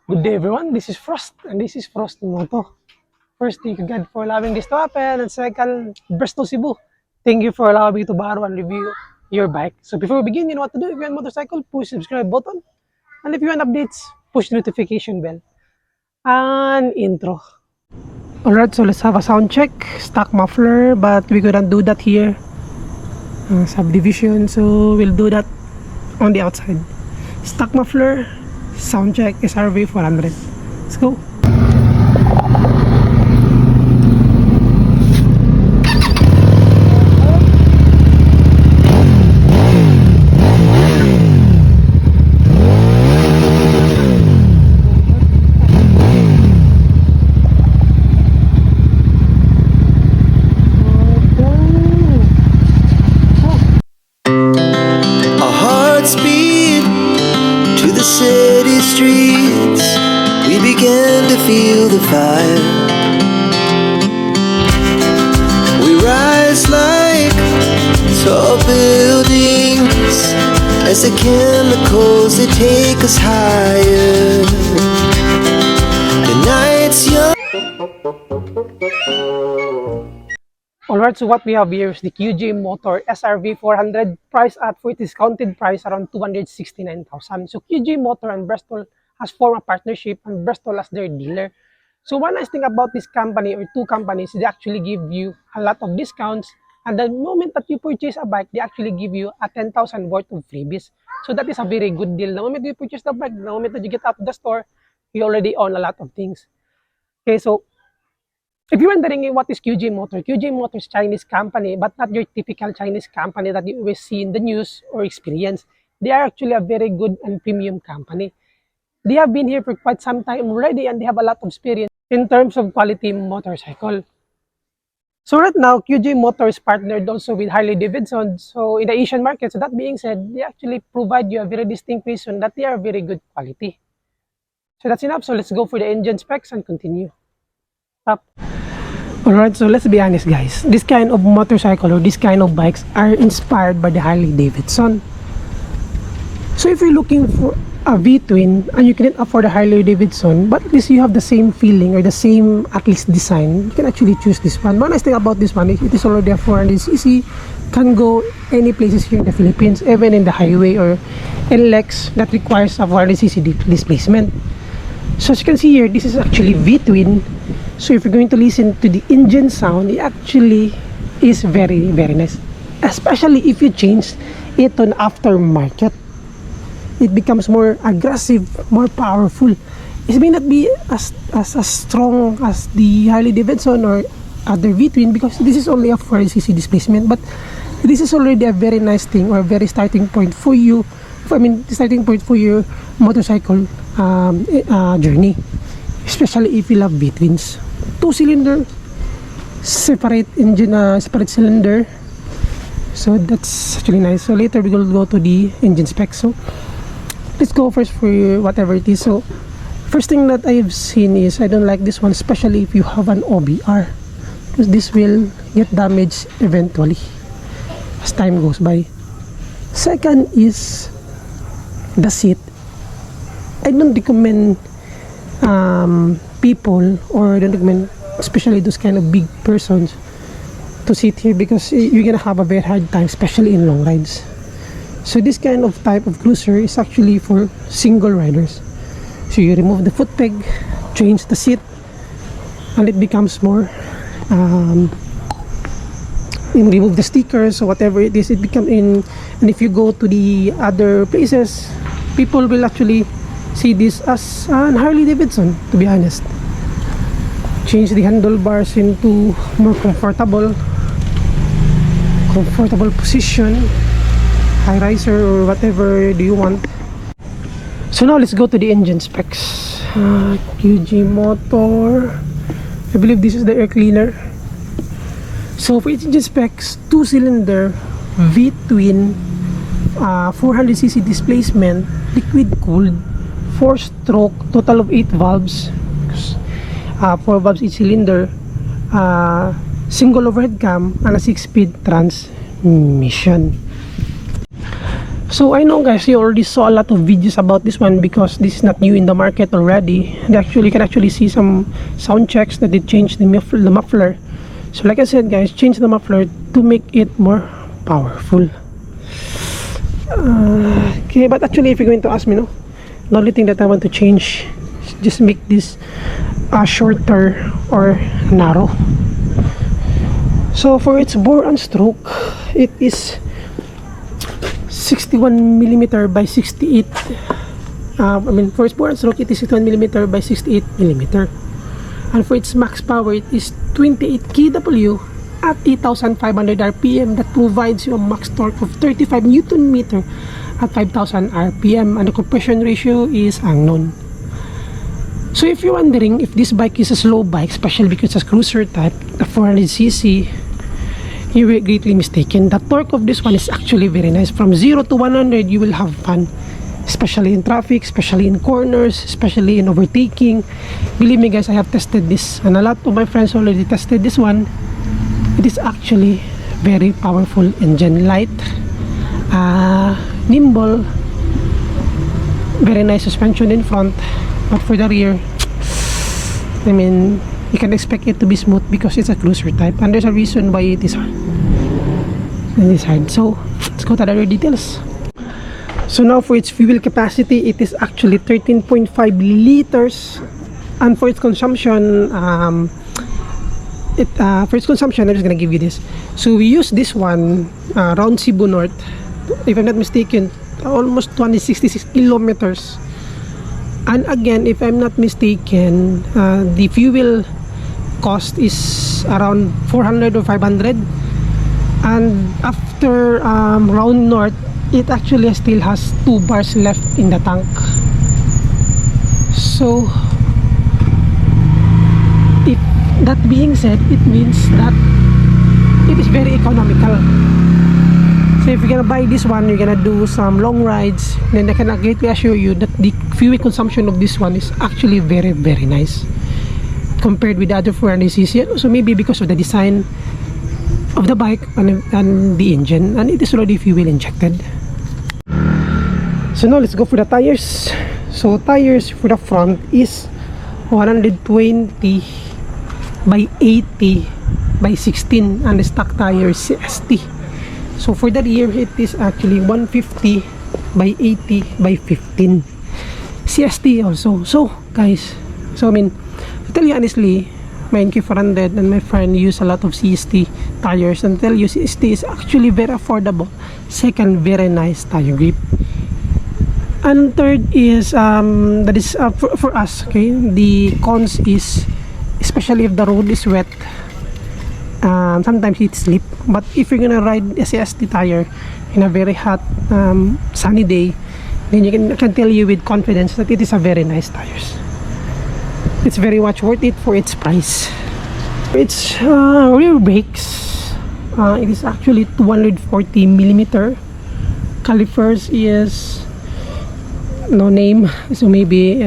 Good day everyone, this is Frost and this is Qjmotor. First, thank you God for allowing this to happen, and second, Bristol Cebu. Thank you for allowing me to borrow and review your bike. So before we begin, you know what to do. If you're on motorcycle, push the subscribe button, and if you want updates, push the notification bell. And intro. Alright, so let's have a sound check. Stock muffler, but we couldn't do that here. Subdivision, so we'll do that on the outside. Stock muffler, sound check, SRV400. Let's go. Our hearts beat to the city streets. We began to feel the fire. We rise like tall buildings as the chemicals they take us higher. The night's young. Alright, so what we have here is the Qjmotor SRV400, price at for discounted price around 269,000. So Qjmotor and Bristol has formed a partnership and Bristol as their dealer. So one nice thing about this company or two companies, they actually give you a lot of discounts, and the moment that you purchase a bike, they actually give you a 10,000 worth of freebies. So that is a very good deal. The moment you purchase the bike, the moment that you get out of the store, you already own a lot of things. Okay, so if you're wondering what is Qjmotor, Qjmotor is a Chinese company, but not your typical Chinese company that you always see in the news or experience. They are actually a very good and premium company. They have been here for quite some time already, and they have a lot of experience in terms of quality motorcycle. So right now, Qjmotor is partnered also with Harley Davidson. So in the Asian market, so that being said, they actually provide you a very distinct reason that they are very good quality. So that's enough. So let's go for the engine specs and continue. Stop. Alright, so let's be honest guys, this kind of motorcycle or this kind of bikes are inspired by the Harley Davidson. So if you're looking for a V-twin and you cannot afford a Harley Davidson, but at least you have the same feeling or the same at least design, you can actually choose this one. One nice thing about this one is it is already a 400cc, can go any places here in the Philippines, even in the highway or NLEX that requires a 400cc displacement. So as you can see here, this is actually V-twin. So if you're going to listen to the engine sound, it actually is very nice. Especially if you change it on aftermarket. It becomes more aggressive, more powerful. It may not be as strong as the Harley Davidson or other V-twin because this is only a 400cc displacement. But this is already a very nice thing or a very starting point for you. Starting point for your motorcycle journey. Especially if you love V-twins. 2-cylinder, separate engine, separate cylinder. So that's actually nice. So later we will go to the engine specs. So let's go first for whatever it is. So first thing that I've seen is I don't like this one, especially if you have an OBR, because this will get damaged eventually as time goes by. Second is the seat. I don't recommend people, or I don't recommend especially those kind of big persons to sit here because you're gonna have a very hard time, especially in long rides. So this kind of type of cruiser is actually for single riders. So you remove the foot peg, change the seat, and it becomes more you remove the stickers or whatever it is, it becomes in. And if you go to the other places, people will actually see this as an Harley Davidson, to be honest. Change the handlebars into more comfortable position, high riser or whatever do you want. So now let's go to the engine specs. Qjmotor, I believe this is the air cleaner. So for engine specs, 2-cylinder V-twin, 400cc displacement, liquid cooled, 4-stroke, total of 8 valves, 4 valves each cylinder, single overhead cam, and a 6-speed transmission. So I know guys, you already saw a lot of videos about this one because this is not new in the market already. They actually, you can actually see some sound checks that they changed the muffler. So like I said guys, change the muffler to make it more powerful. Okay, but actually if you're going to ask me, no, the only thing that I want to change is just make this shorter or narrow. So for its bore and stroke, it is 61mm by 68. For its bore and stroke, it is 61mm by 68mm. And for its max power, it is 28 kW at 8,500 RPM. That provides you a max torque of 35 Newton meter at 5,000 RPM. And the compression ratio is unknown. So if you're wondering if this bike is a slow bike, especially because it's a cruiser type, the 400cc, you were greatly mistaken. The torque of this one is actually very nice. From 0 to 100, you will have fun, especially in traffic, especially in corners, especially in overtaking. Believe me guys, I have tested this, and a lot of my friends already tested this one. It is actually very powerful engine, light, nimble, very nice suspension in front, but for the rear, I mean, you can expect it to be smooth because it's a cruiser type, and there's a reason why it is hard. So let's go to the other details. So now for its fuel capacity, it is actually 13.5 liters, and for its consumption, I'm just gonna give you this. So we use this one around Cebu North, if I'm not mistaken, almost 266 kilometers. And again, if I'm not mistaken, the fuel cost is around 400 or 500. And after round north, it actually still has 2 bars left in the tank. So if that being said, it means that it is very economical. So if you're gonna buy this one, you're gonna do some long rides, then I can greatly assure you that the fuel consumption of this one is actually very, very nice compared with the other 400cc. So maybe because of the design of the bike and the engine, and it is already fuel injected. So now let's go for the tires. So tires for the front is 120 by 80 by 16, and the stock tire is CST. So for the rear, it is actually 150 by 80 by 15 CST also. So guys, so I mean, to tell you honestly, my Q400 and my friend use a lot of CST tires, and tell you CST is actually very affordable. Second, very nice tire grip. And third is that is for us, okay, the cons is, especially if the road is wet, sometimes it slip. But if you're gonna ride a CST tire in a very hot sunny day, then I can tell you with confidence that it is a very nice tires. It's very much worth it for its price. Its rear brakes, it is actually 240mm. Calipers is no name, so maybe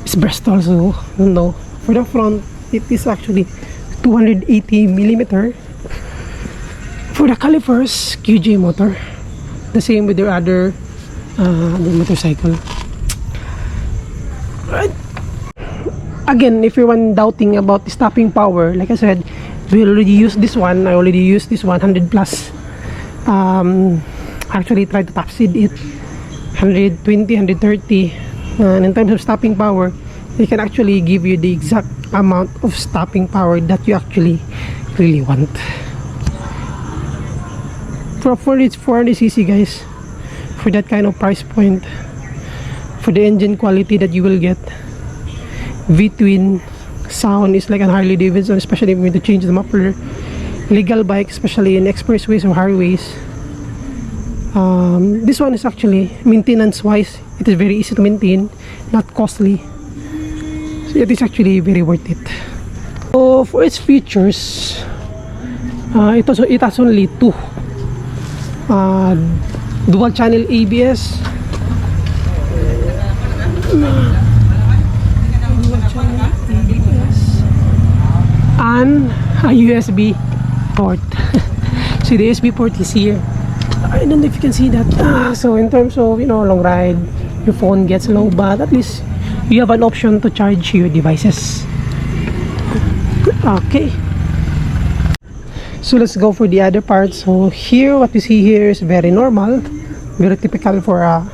it's Bristol, so I don't know. For the front, it is actually 280mm. For the calipers, Qjmotor. The same with their other motorcycle. Right. Again, if you're doubting about the stopping power, like I said, we already used this one. I already used this 100 plus. Actually tried to top speed it 120, 130, and in terms of stopping power, it can actually give you the exact amount of stopping power that you actually really want. For its 400cc guys, for that kind of price point, for the engine quality that you will get, V-twin sound is like an Harley Davidson, especially if you're going to change the muffler. Legal bike, especially in expressways or highways. This one is actually, maintenance wise, it is very easy to maintain, not costly, so it is actually very worth it. So for its features, it has only 2 dual channel ABS, and a USB port. So the USB port is here, I don't know if you can see that. So in terms of, you know, long ride, your phone gets low, but at least you have an option to charge your devices. Okay, so let's go for the other part. So here, what you see here is very normal, very typical for a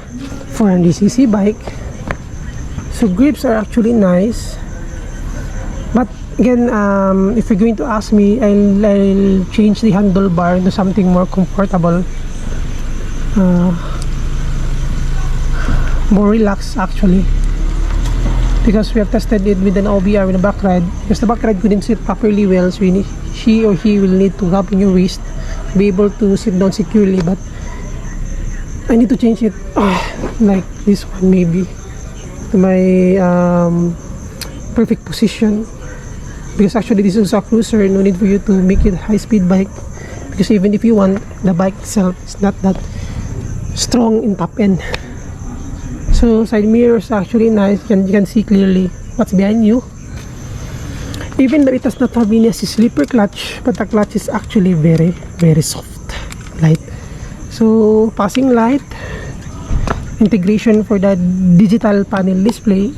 400cc bike. So grips are actually nice, but again, if you're going to ask me, I'll change the handlebar into something more comfortable, more relaxed actually, because we have tested it with an OBR with a back ride, because the back ride couldn't sit properly well, so she or he will need to grab in your wrist to be able to sit down securely. But I need to change it like this one, maybe to my perfect position, because actually this is a cruiser, no need for you to make it high-speed bike, because even if you want, the bike itself is not that strong in top end. So side mirrors are actually nice, you can see clearly what's behind you, even though it does not have any slipper clutch, but the clutch is actually very soft, light. So passing light, integration for the digital panel display,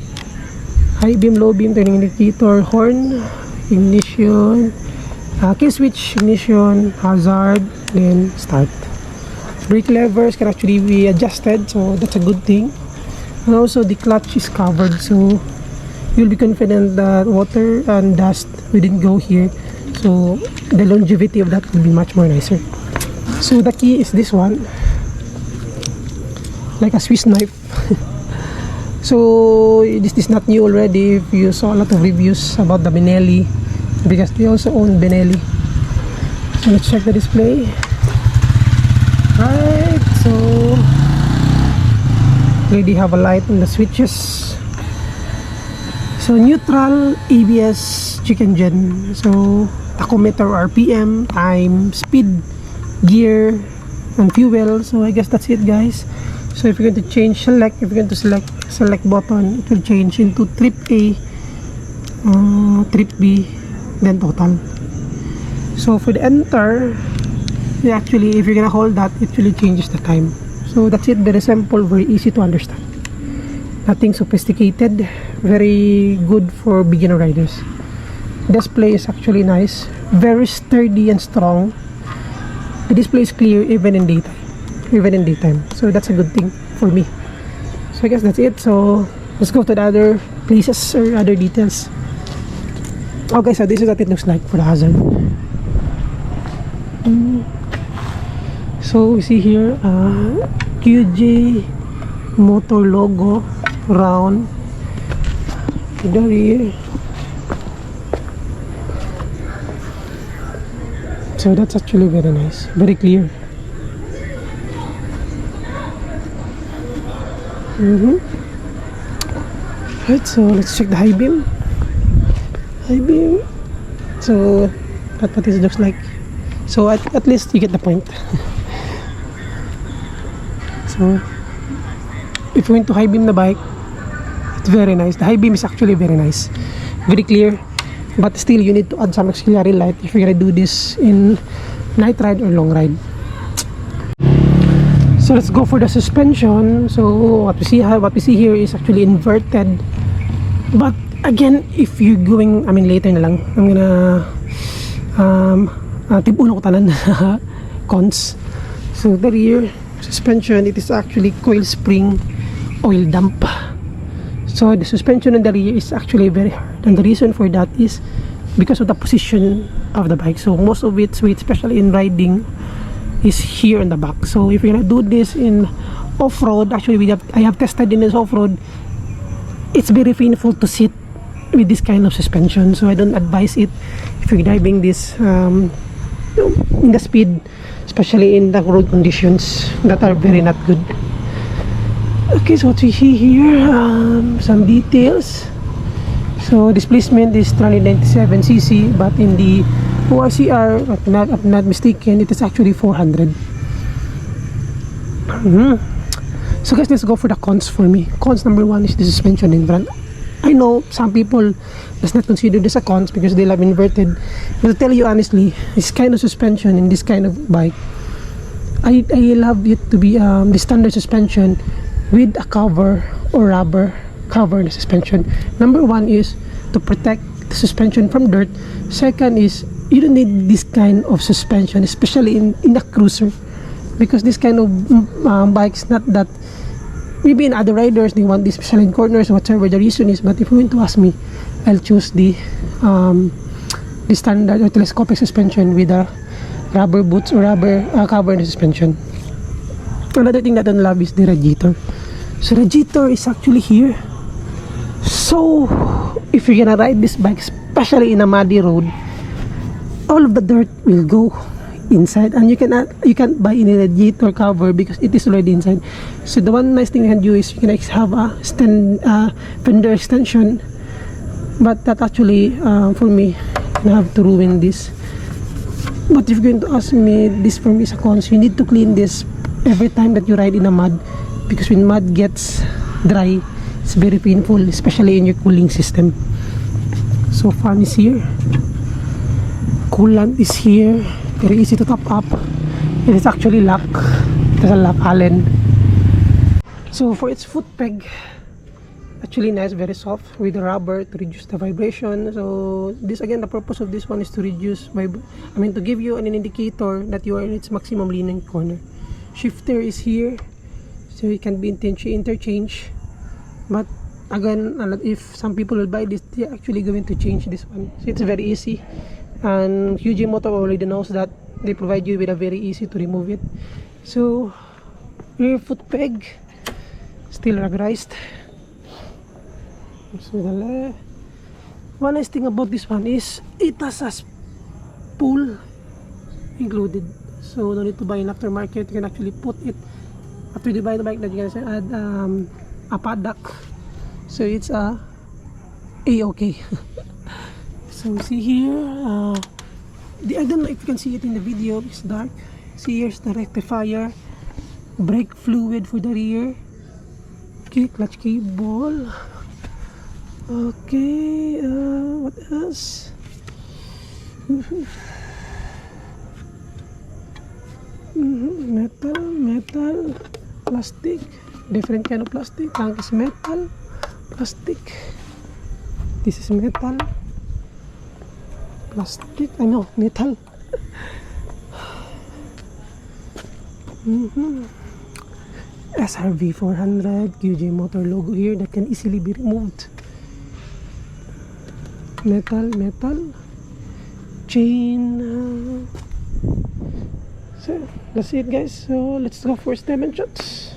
high beam, low beam, turning indicator, horn, ignition, kill switch, ignition, hazard, then start. Brake levers can actually be adjusted, so that's a good thing. And also the clutch is covered, so you'll be confident that water and dust wouldn't go here, so the longevity of that will be much more nicer. So the key is this one, like a Swiss knife. So this is not new already. If you saw a lot of reviews about the Benelli, because they also own Benelli. So let's check the display. Right, so already have a light on the switches. So neutral, ABS, chicken gen. So tachometer, RPM, time, speed, gear, and fuel. So I guess that's it, guys. So if you're going to change select, if you're going to select button, it will change into trip A, trip B, then total. So for the enter, actually if you're gonna hold that, it really changes the time. So that's it, very simple, very easy to understand, nothing sophisticated, very good for beginner riders. Display is actually nice, very sturdy and strong. The display is clear even in daytime, so that's a good thing for me. So I guess that's it. So let's go to the other places or other details. Okay, so this is what it looks like for the hazard. So we see here Qjmotor logo round to the rear. So that's actually very nice, very clear. Right, so let's check the high beam. So that's what it looks like. So at least you get the point. So if you want to high beam the bike, it's very nice. The high beam is actually very nice, very clear, but still you need to add some auxiliary light if you're gonna do this in night ride or long ride. So let's go for the suspension. So what we see here is actually inverted, but again, if you're going, I mean later na lang, I'm gonna tipuno ko tanan cons. So the rear suspension, it is actually coil spring oil dump. So the suspension on the rear is actually very hard, and the reason for that is because of the position of the bike. So most of its weight, especially in riding, is here on the back. So if you're gonna do this in off-road, actually I have tested in this off-road, it's very painful to sit with this kind of suspension, so I don't advise it if you're driving this in the speed, especially in the road conditions that are very not good. Okay, so what we see here, some details. So displacement is 397cc, but in the ORCR, if I'm not mistaken, it is actually 400. So guys, let's go for the cons for me. Cons number one is the suspension in front. I know some people does not consider this a cons because they love inverted, but to tell you honestly, this kind of suspension in this kind of bike I love it to be the standard suspension with a cover or rubber cover the suspension. Number one is to protect the suspension from dirt. Second is you don't need this kind of suspension, especially in the cruiser, because this kind of bikes, not that maybe in other riders they want this, especially in corners, whatever the reason is. But if you want to ask me, I'll choose the standard or telescopic suspension with a rubber boots or rubber cover in the suspension. Another thing that I love is the radiator. So radiator is actually here. So if you're gonna ride this bike, especially in a muddy road, all of the dirt will go inside, and you can't buy any radiator cover because it is already inside. So the one nice thing you can do is you can have a fender extension, but that actually for me, you have to ruin this. But if you're going to ask me, this for me is a cons. You need to clean this every time that you ride in a mud, because when mud gets dry, it's very painful, especially in your cooling system. So fan is here, coolant is here, very easy to top up. It is actually lock. There's a lock Allen. So for its foot peg, actually nice, very soft with the rubber to reduce the vibration. So this again, the purpose of this one is to reduce to give you an indicator that you are in its maximum leaning corner. Shifter is here, so it can be interchange. But again, if some people will buy this, they're actually going to change this one. So it's very easy, and Qjmotor already knows that. They provide you with a very easy to remove it. So rear foot peg still rubberized. So the left. One nice thing about this one is it has a spool included, so no need to buy an aftermarket. You can actually put it after you buy the bike, that you can add a paddock, so it's a-okay. So see here, I don't know if you can see it in the video, it's dark. See, here's the rectifier, brake fluid for the rear, okay, clutch cable. Okay, what else? Metal, plastic, different kind of plastic. Tank is metal, plastic. This is metal, plastic. I know, metal. SRV400 Qjmotor logo here that can easily be removed. Metal chain. So that's it, guys. So let's go for its dimensions.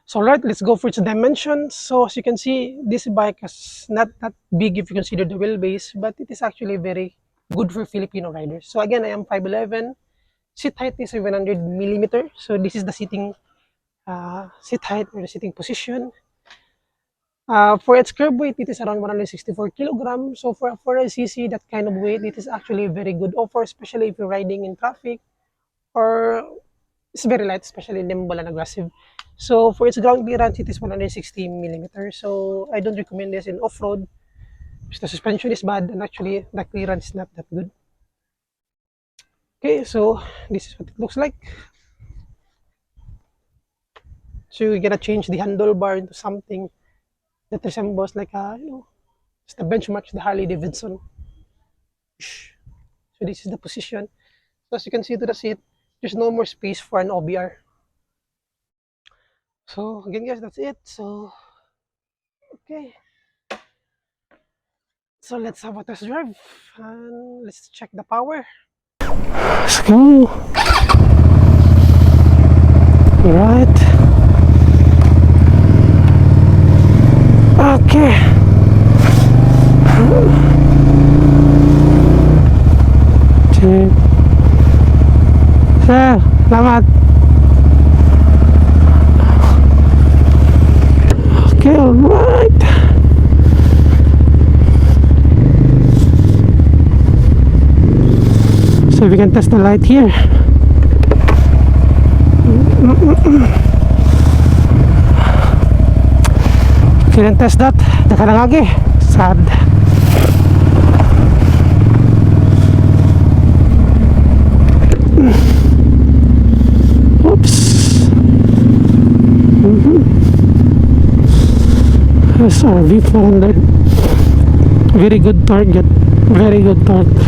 So alright, let's go for its dimensions. So as you can see, this bike is not that big if you consider the wheelbase, but it is actually very good for Filipino riders. So again, I am 5'11", seat height is 700mm. So this is the sitting seat height or the sitting position. For its curb weight, it is around 164 kilograms. So for a 400cc, that kind of weight, it is actually a very good offer, especially if you're riding in traffic, or it's very light, especially nimble and aggressive. So for its ground clearance, it is 160mm. So I don't recommend this in off-road because the suspension is bad and actually the clearance is not that good. Okay, so this is what it looks like. So you're gonna change the handlebar into something that resembles like it's the benchmark, the Harley Davidson. So this is the position. So as you can see to the seat, there's no more space for an OBR. So again, guys, that's it. So okay, so let's have a test drive and let's check the power. Let's go. All right. Okay. Sir, selamat. Okay, alright. So we can test the light here. Okay, then test that. Daka na lagi. Sad. SRV400. Very good target. Very good torque.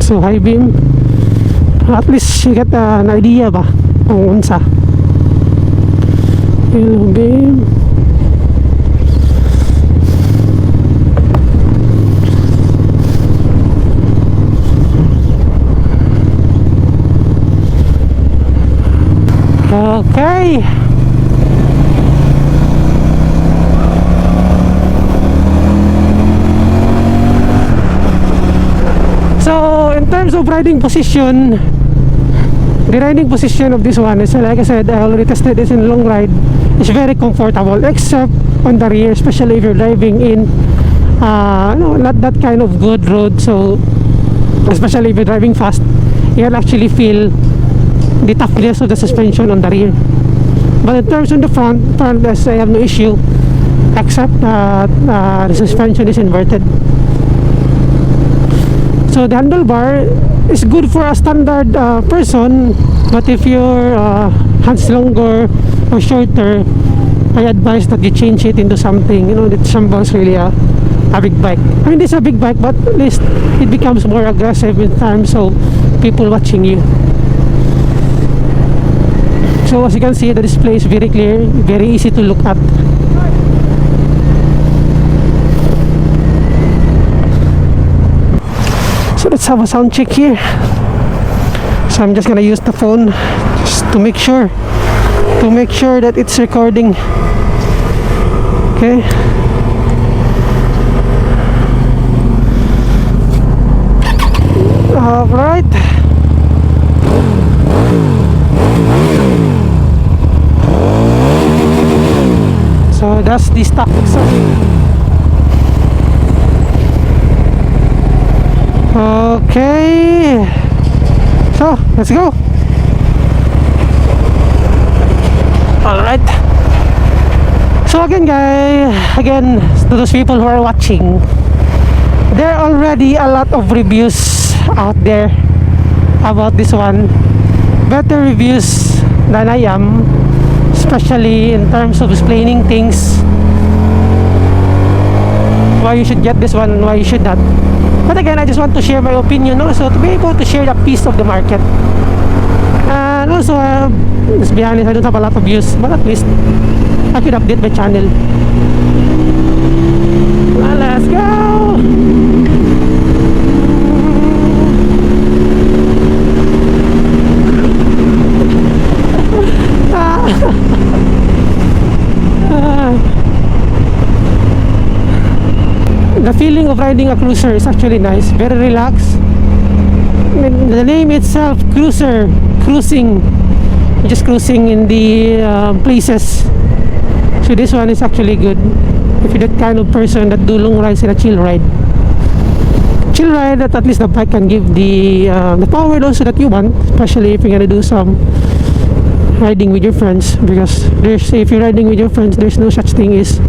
So high beam. At least you get an idea ba kung unsa. Yellow beam. Okay. So in terms of riding position, the riding position of this one is, like I said, I already tested this in long ride. It's very comfortable, except on the rear, especially if you're driving in no, not that kind of good road. So especially if you're driving fast, you'll actually feel the toughness of the suspension on the rear. But in terms of the front, I have no issue, except that the suspension is inverted. So the handlebar is good for a standard person, but if your hands longer or shorter, I advise that you change it into something, you know, that resembles really a big bike. I mean, it's a big bike, but at least it becomes more aggressive in terms of people watching you. So as you can see, the display is very clear, very easy to look at. So let's have a sound check here. So I'm just gonna use the phone just to make sure that it's recording. Okay. All right. So that's the stock. Okay, so let's go. Alright, so again guys, to those people who are watching, there are already a lot of reviews out there about this one, better reviews than I am, especially in terms of explaining things, why you should get this one and why you should not. But again, I just want to share my opinion also, to be able to share the piece of the market. And also, let's be honest, I don't have a lot of views, but at least I could update my channel. Let's go! The feeling of riding a cruiser is actually nice, very relaxed. I mean, the name itself, cruiser, cruising, just cruising in the places. So this one is actually good if you're that kind of person that do long rides in a chill ride. Chill ride that at least the bike can give the power also that you want, especially if you're gonna do some riding with your friends, because if you're riding with your friends, there's no such thing as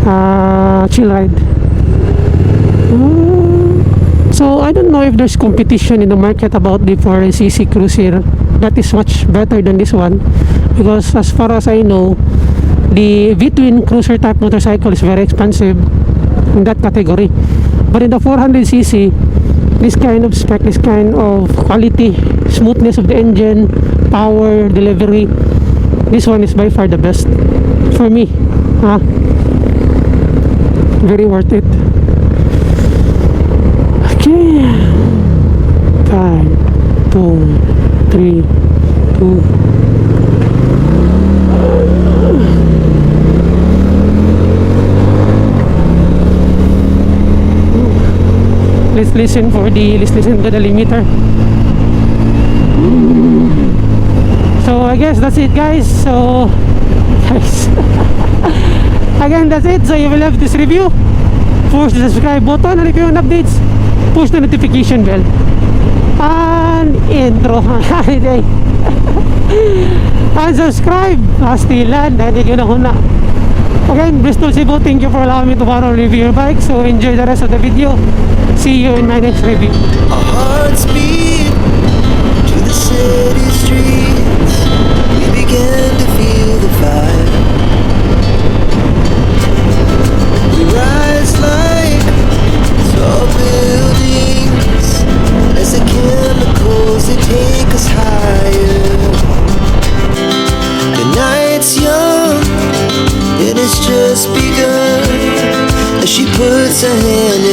a chill ride. So I don't know if there's competition in the market about the 400cc cruiser that is much better than this one, because as far as I know, the V-twin cruiser type motorcycle is very expensive in that category. But in the 400cc, this kind of spec, this kind of quality, smoothness of the engine, power, delivery, this one is by far the best for me. Very worth it. Okay, 5, 4, 3, 2. Let's listen to the limiter. So I guess that's it, guys. So guys, again, that's it. So you will have this review. Push the subscribe button, and if you want updates, push the notification bell. And intro holiday. And subscribe. Pastilan. Dahil yun ako na. Again, Bristol Cebu, thank you for allowing me to borrow review your bike. So enjoy the rest of the video. See you in my next review. Our hearts beat to the city streets. We began a hand